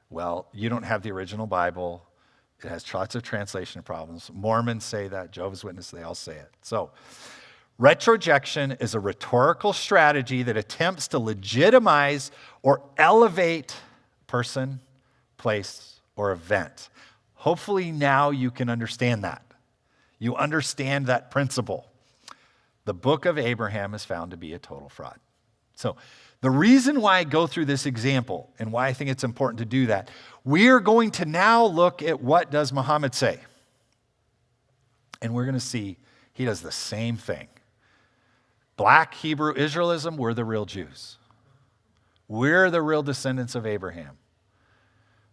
well, you don't have the original Bible. It has lots of translation problems. Mormons say that. Jehovah's Witnesses, they all say it. So Retrojection is a rhetorical strategy that attempts to legitimize or elevate person, place, or event. Hopefully now you can understand that. You understand that principle. The book of Abraham is found to be a total fraud. So the reason why I go through this example and why I think it's important to do that, we are going to now look at what does Muhammad say. And we're going to see he does the same thing. Black Hebrew Israelism, we're the real Jews. We're the real descendants of Abraham.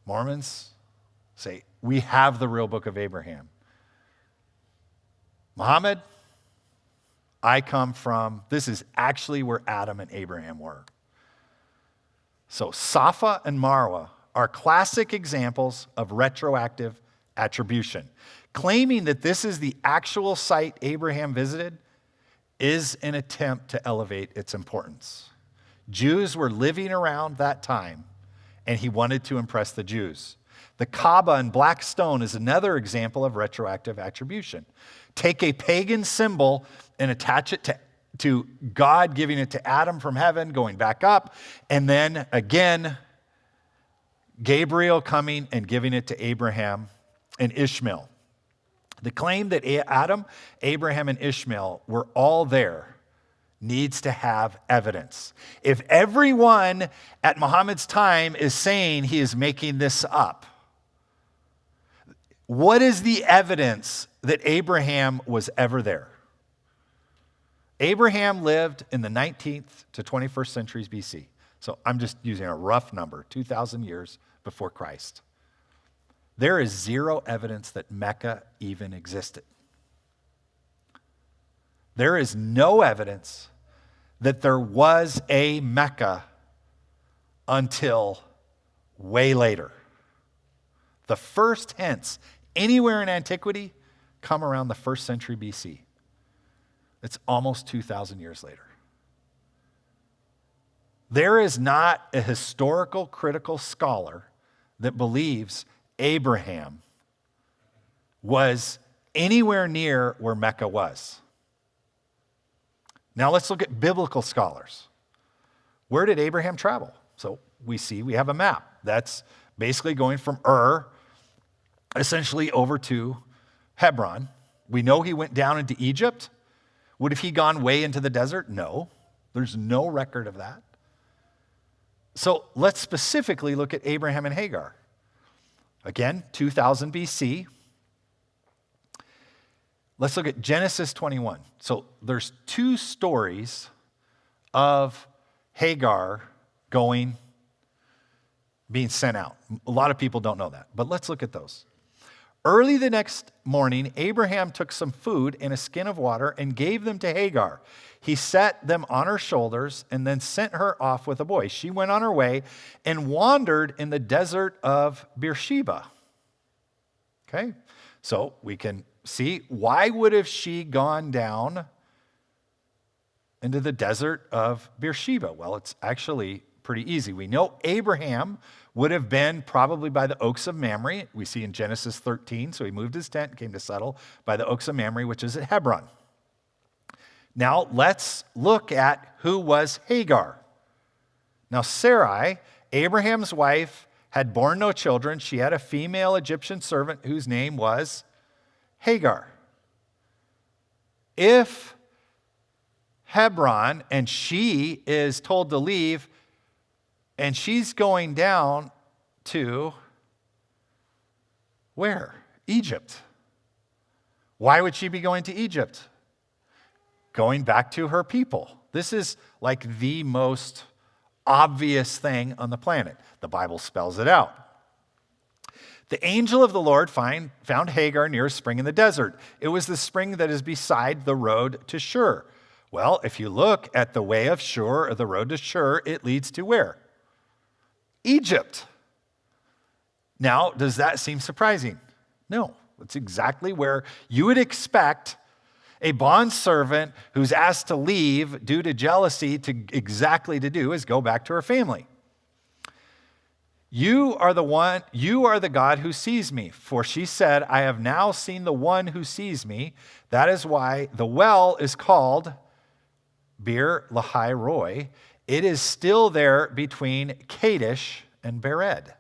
Mormons say, we have the real book of Abraham. Muhammad, I come from, this is actually where Adam and Abraham were. So Safa and Marwa are classic examples of retroactive attribution. Claiming that this is the actual site Abraham visited is an attempt to elevate its importance. Jews were living around that time, and he wanted to impress the Jews. The Kaaba in black stone is another example of retroactive attribution. Take a pagan symbol and attach it to God giving it to Adam from heaven, going back up, and then again, Gabriel coming and giving it to Abraham and Ishmael. The claim that Adam, Abraham, and Ishmael were all there needs to have evidence. If everyone at Muhammad's time is saying he is making this up, what is the evidence that Abraham was ever there? Abraham lived in the 19th to 21st centuries BC. So I'm just using a rough number, 2,000 years before Christ. There is zero evidence that Mecca even existed. There is no evidence that there was a Mecca until way later. The first hints anywhere in antiquity come around the 1st century BC. It's almost 2,000 years later. There is not a historical critical scholar that believes Abraham was anywhere near where Mecca was. Now let's look at biblical scholars. Where did Abraham travel? So we have a map. That's basically going from Ur, essentially over to Hebron. We know he went down into Egypt. Would have he gone way into the desert? No. There's no record of that. So let's specifically look at Abraham and Hagar. Again, 2000 BC. Let's look at Genesis 21. So there's two stories of Hagar being sent out. A lot of people don't know that, but let's look at those. Early the next morning, Abraham took some food and a skin of water and gave them to Hagar. He set them on her shoulders and then sent her off with a boy. She went on her way and wandered in the desert of Beersheba. Okay, so we can see, why would have she gone down into the desert of Beersheba? Well, it's actually pretty easy. We know Abraham would have been probably by the oaks of Mamre. We see in Genesis 13, so he moved his tent, came to settle by the oaks of Mamre, which is at Hebron. Now, let's look at who was Hagar. Now, Sarai, Abraham's wife, had borne no children. She had a female Egyptian servant whose name was Hagar. If Hebron, and she is told to leave, and she's going down to where? Egypt. Why would she be going to Egypt? Going back to her people. This is like the most obvious thing on the planet. The Bible spells it out. The angel of the Lord found Hagar near a spring in the desert. It was the spring that is beside the road to Shur. Well, if you look at the way of Shur, or the road to Shur, it leads to where? Egypt. Now, does that seem surprising? No, it's exactly where you would expect a bondservant who's asked to leave due to jealousy to do is go back to her family. You are the God who sees me. For she said, I have now seen the one who sees me. That is why the well is called Bir Lahai Roi. It is still there between Kadesh and Bered.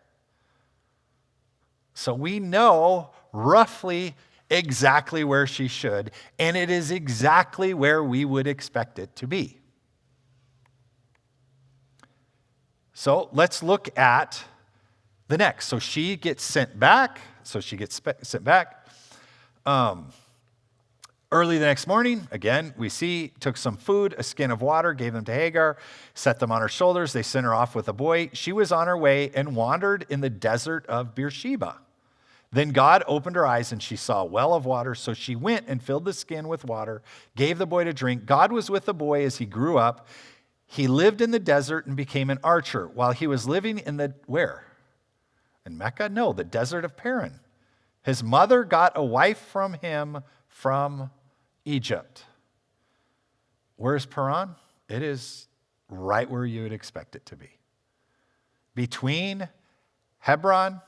So we know roughly exactly where she should, and it is exactly where we would expect it to be. So let's look at the next. So she gets sent back. Early the next morning, again, we see, took some food, a skin of water, gave them to Hagar, set them on her shoulders. They sent her off with a boy. She was on her way and wandered in the desert of Beersheba. Then God opened her eyes and she saw a well of water. So she went and filled the skin with water, gave the boy to drink. God was with the boy as he grew up. He lived in the desert and became an archer while he was living in where? In Mecca? No, the desert of Paran. His mother got a wife from him from Egypt. Where's Paran? It is right where you would expect it to be. Between Hebron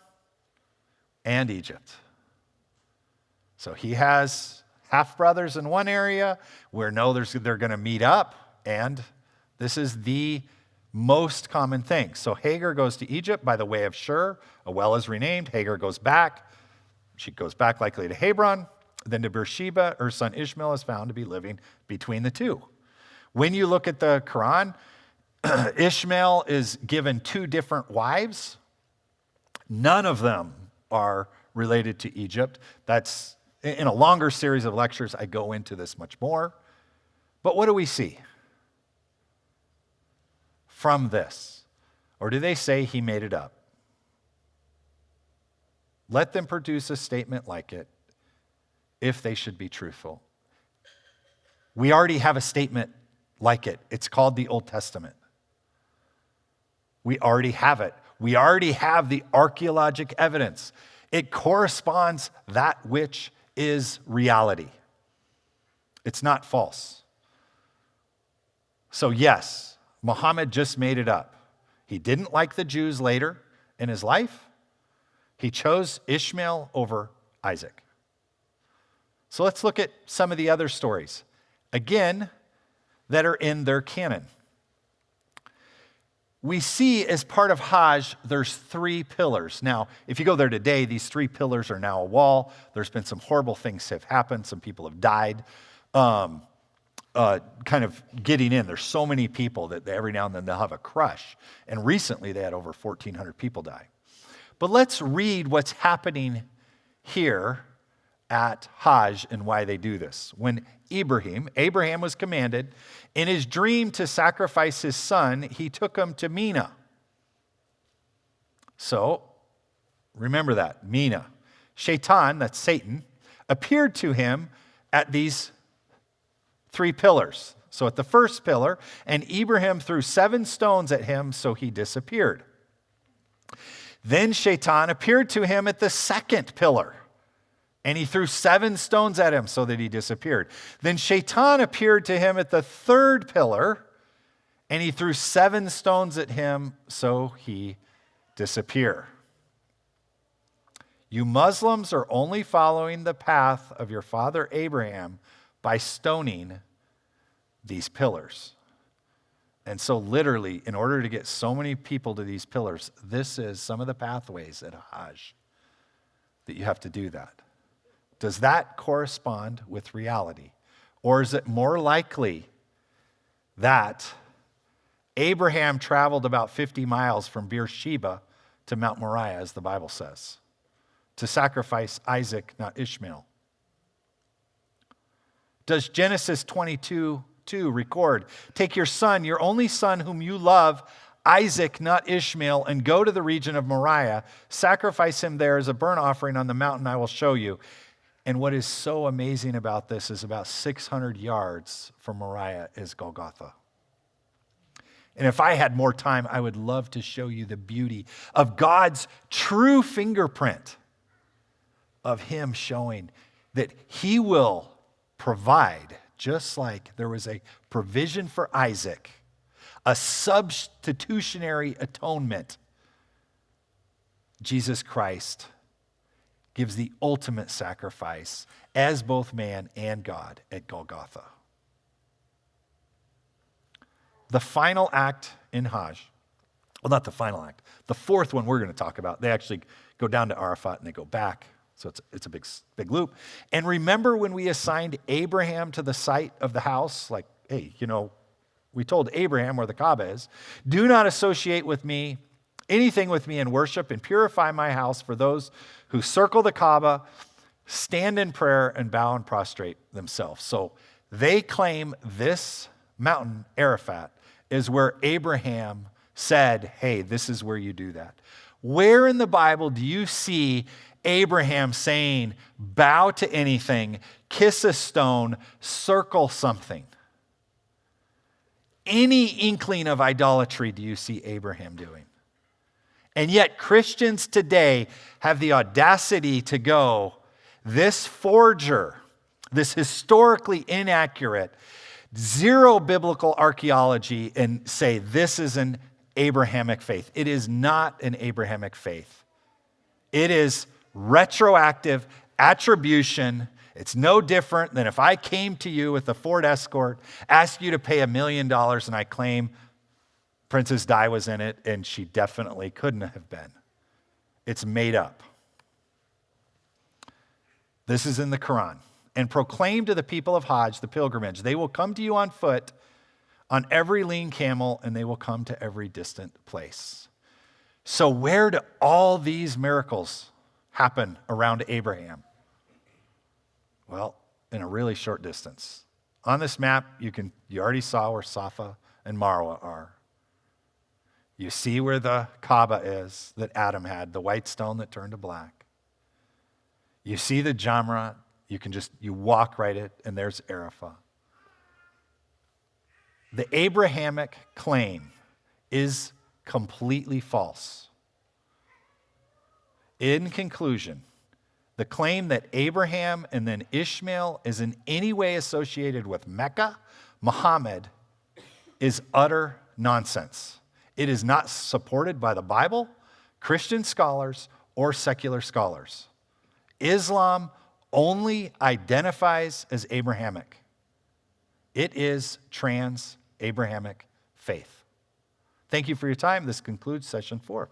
and Egypt. So he has half-brothers in one area where they're going to meet up, and this is the most common thing. So Hagar goes to Egypt by the way of Shur. A well is renamed. Hagar goes back. She goes back likely to Hebron. Then to Beersheba. Her son Ishmael is found to be living between the two. When you look at the Quran, Ishmael is given two different wives. None of them are related to Egypt. That's in a longer series of lectures. I go into this much more. But what do we see from this? Or do they say he made it up? Let them produce a statement like it if they should be truthful. We already have a statement like it. It's called the Old Testament. We already have it. We already have the archaeologic evidence. It corresponds that which is reality. It's not false. So yes, Muhammad just made it up. He didn't like the Jews later in his life. He chose Ishmael over Isaac. So let's look at some of the other stories, again, that are in their canon. We see as part of Hajj, there's 3 pillars. Now, if you go there today, these 3 pillars are now a wall. There's been some horrible things have happened. Some people have died. Kind of getting in. There's so many people that every now and then they'll have a crush. And recently they had over 1,400 people die. But let's read what's happening here at Hajj and why they do this. When Abraham was commanded in his dream to sacrifice his son, he took him to Mina. So, remember that, Mina. Shaitan, that's Satan, appeared to him at these 3 pillars. So at the first pillar, and Abraham threw 7 stones at him, so he disappeared. Then Shaitan appeared to him at the second pillar, and he threw 7 stones at him so that he disappeared. Then Shaitan appeared to him at the third pillar, and he threw 7 stones at him so he disappeared. You Muslims are only following the path of your father Abraham by stoning these pillars. And so literally, in order to get so many people to these pillars, this is some of the pathways at Hajj that you have to do that. Does that correspond with reality? Or is it more likely that Abraham traveled about 50 miles from Beersheba to Mount Moriah, as the Bible says, to sacrifice Isaac, not Ishmael? Does Genesis 22:2 record, take your son, your only son whom you love, Isaac, not Ishmael, and go to the region of Moriah, sacrifice him there as a burnt offering on the mountain I will show you. And what is so amazing about this is about 600 yards from Moriah is Golgotha. And if I had more time, I would love to show you the beauty of God's true fingerprint of him showing that he will provide, just like there was a provision for Isaac, a substitutionary atonement Jesus Christ gives the ultimate sacrifice as both man and God at Golgotha. The final act in Hajj, well, not the final act, the fourth one we're going to talk about, they actually go down to Arafat and they go back. So it's a big loop. And remember when we assigned Abraham to the site of the house? Like, hey, we told Abraham where the Kaaba is. Do not associate with me, anything with me in worship, and purify my house for those who circle the Kaaba, stand in prayer, and bow and prostrate themselves. So they claim this mountain, Arafat, is where Abraham said, hey, this is where you do that. Where in the Bible do you see Abraham saying, bow to anything, kiss a stone, circle something? Any inkling of idolatry do you see Abraham doing? And yet Christians today have the audacity to go, this forger, this historically inaccurate, zero biblical archaeology, and say this is an Abrahamic faith. It is not an Abrahamic faith. It is retroactive attribution. It's no different than if I came to you with a Ford Escort, asked you to pay $1 million, and I claim Princess Di was in it, and she definitely couldn't have been. It's made up. This is in the Quran. And proclaim to the people of Hajj, the pilgrimage, they will come to you on foot, on every lean camel, and they will come to every distant place. So where do all these miracles happen around Abraham? Well, in a really short distance. On this map, you already saw where Safa and Marwa are. You see where the Kaaba is that Adam had, the white stone that turned to black. You see the Jamrat. You walk right it, and there's Arafah. The Abrahamic claim is completely false. In conclusion, the claim that Abraham and then Ishmael is in any way associated with Mecca, Muhammad, is utter nonsense. It is not supported by the Bible, Christian scholars, or secular scholars. Islam only identifies as Abrahamic. It is trans-Abrahamic faith. Thank you for your time. This concludes session 4.